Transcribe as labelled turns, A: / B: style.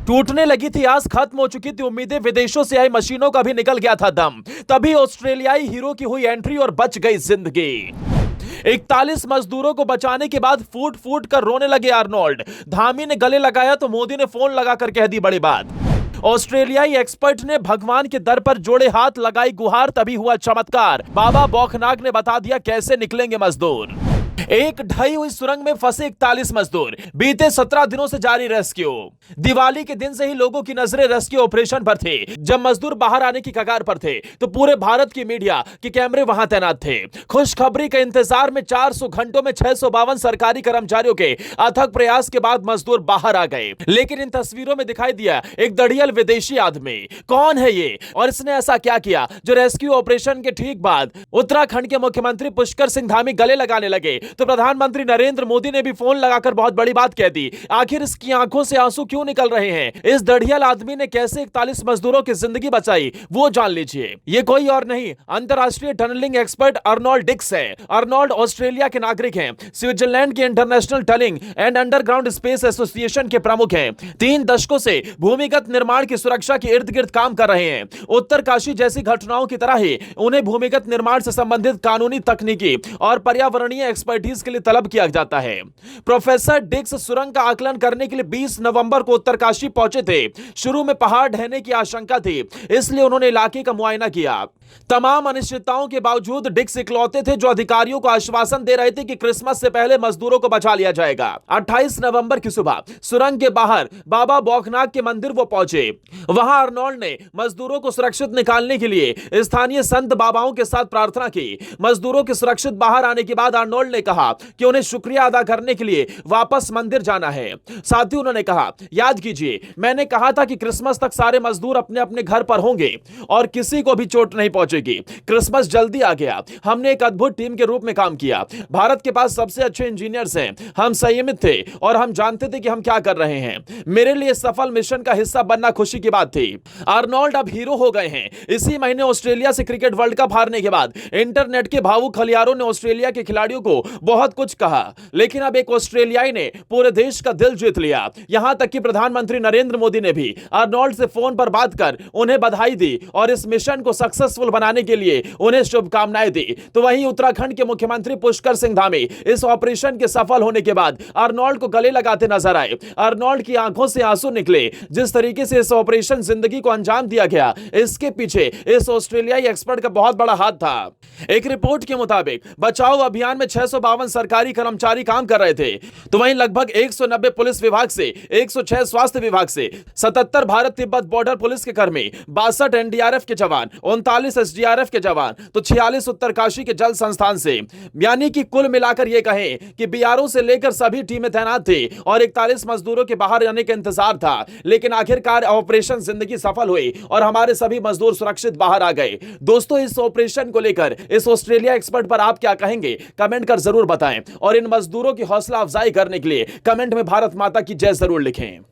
A: टूटने लगी थी आस, खत्म हो चुकी थी उम्मीदें, विदेशों से आई मशीनों का भी निकल गया था दम। तभी ऑस्ट्रेलियाई हीरो की हुई एंट्री और बच गई जिंदगी। 41 मजदूरों को बचाने के बाद फूट फूट कर रोने लगे आर्नोल्ड। धामी ने गले लगाया तो मोदी ने फोन लगाकर कह दी बड़ी बात। ऑस्ट्रेलियाई एक्सपर्ट ने भगवान के दर पर जोड़े हाथ, लगाई गुहार, तभी हुआ चमत्कार। बाबा बौखनाग ने बता दिया कैसे निकलेंगे मजदूर। एक ढही हुई सुरंग में फंसे 41 मजदूर, बीते 17 दिनों से जारी रेस्क्यू। दिवाली के दिन से ही लोगों की नजरें रेस्क्यू ऑपरेशन पर थे। जब मजदूर बाहर आने की कगार पर थे तो पूरे भारत की मीडिया के कैमरे वहां तैनात थे। खुशखबरी के इंतजार में 400 घंटों में 652 सरकारी कर्मचारियों के अथक प्रयास के बाद मजदूर बाहर आ गए। लेकिन इन तस्वीरों में दिखाई दिया एक दड़ियल विदेशी आदमी। कौन है ये और इसने ऐसा क्या किया जो रेस्क्यू ऑपरेशन के ठीक बाद उत्तराखंड के मुख्यमंत्री पुष्कर सिंह धामी गले लगाने लगे तो प्रधानमंत्री नरेंद्र मोदी ने भी फोन लगाकर बहुत बड़ी बात कह दी। आखिर इसकी आंखों से आंसू क्यों निकल रहे हैं? इस दड़ियल आदमी ने कैसे 41 मजदूरों की जिंदगी बचाई, वो जान लीजिए। ये कोई और नहीं, अंतरराष्ट्रीय टनलिंग एक्सपर्ट अर्नोल्ड डिक्स है। अर्नोल्ड ऑस्ट्रेलिया के नागरिक हैं, स्विट्जरलैंड के international tunnelling and underground space association के प्रमुख हैं। 3 दशकों से भूमिगत निर्माण की सुरक्षा के इर्द गिर्द काम कर रहे हैं। उत्तरकाशी जैसी घटनाओं की तरह ही उन्हें भूमिगत निर्माण से संबंधित कानूनी, तकनीकी और पर्यावरणीय एक्सपर्टीज के लिए तलब किया जाता है। प्रोफेसर डिक्स सुरंग का आकलन करने के लिए 20 नवंबर को उत्तरकाशी पहुंचे थे। शुरू में पहाड़ ढहने की आशंका थी, इसलिए उन्होंने इलाके का मुआयना किया। तमाम अनिश्चितताओं के बावजूद डिक्स इकलौते थे जो अधिकारियों को आश्वासन दे रहे थे कि क्रिसमस से पहले मजदूरों को बचा लिया जाएगा। 28 नवंबर की सुबह सुरंग के बाहर बाबा बौखनाग के मंदिर वो पहुंचे। वहां अर्नोल्ड ने मजदूरों को सुरक्षित निकालने के लिए स्थानीय संत बाबाओं के साथ प्रार्थना की। मजदूरों के सुरक्षित बाहर आने के बाद अर्नोल्ड ने कहा कि उन्हें शुक्रिया अदा करने के लिए वापस मंदिर जाना है। साथ ही उन्होंने कहा, याद कीजिए मैंने कहा था कि क्रिसमस तक सारे मजदूर अपने अपने घर पर होंगे और किसी को भी चोट नहीं पहुंचेगी। क्रिसमस जल्दी आ गया। हमने एक अद्भुत टीम के रूप में काम किया। भारत के पास सबसे अच्छे इंजीनियर्स हैं। हम संयमित थे और हम जानते थे कि हम क्या कर रहे हैं। मेरे लिए सफल मिशन का हिस्सा बनना खुशी की बात थी। अर्नोल्ड अब हीरो हो गए हैं। इसी महीने ऑस्ट्रेलिया से क्रिकेट वर्ल्ड कप हारने के बाद इंटरनेट के भावुक खलियारों ने ऑस्ट्रेलिया के खिलाड़ियों को बहुत कुछ कहा, लेकिन अब एक ऑस्ट्रेलियाई ने पूरे देश का दिल जीत लिया। यहां तक कि प्रधानमंत्री नरेंद्र मोदी ने भी अर्नोल्ड से फोन पर बात कर उन्हें बधाई दी और इस मिशन को सक्सेसफुल बनाने के लिए उन्हें शुभकामनाएं दी। तो वहीं उत्तराखंड के मुख्यमंत्री पुष्कर सिंह धामी इस ऑपरेशन के सफल होने के बाद अर्नोल्ड को गले लगाते नजर आए। अर्नोल्ड की आंखों से आंसू निकले। जिस तरीके से इस ऑपरेशन जिंदगी को अंजाम दिया गया, इसके पीछे इस ऑस्ट्रेलियाई एक्सपर्ट का बहुत बड़ा हाथ था। एक रिपोर्ट के मुताबिक बचाव अभियान में 652 सरकारी कर्मचारी काम कर रहे थे, तो वहीं लगभग 190 पुलिस विभाग से, 106 स्वास्थ्य विभाग से, 77 भारत तिब्बत बॉर्डर पुलिस के कर्मी, 62 एनडीआरएफ के जवान, 39 एसडीआरएफ के जवान, तो 46 उत्तरकाशी के जल संस्थान से। यानी कि कुल मिलाकर यह कहें कि बीआरओ से लेकर सभी टीमें तैनात थी और 41 मजदूरों के बाहर आने का इंतजार था। लेकिन आखिरकार ऑपरेशन जिंदगी सफल हुई और हमारे सभी मजदूर सुरक्षित बाहर आ गए। दोस्तों, इस ऑपरेशन को लेकर इस ऑस्ट्रेलिया एक्सपर्ट पर आप क्या कहेंगे, कमेंट कर जरूर बताएं और इन मजदूरों की हौसला अफजाई करने के लिए कमेंट में भारत माता की जय जरूर लिखें।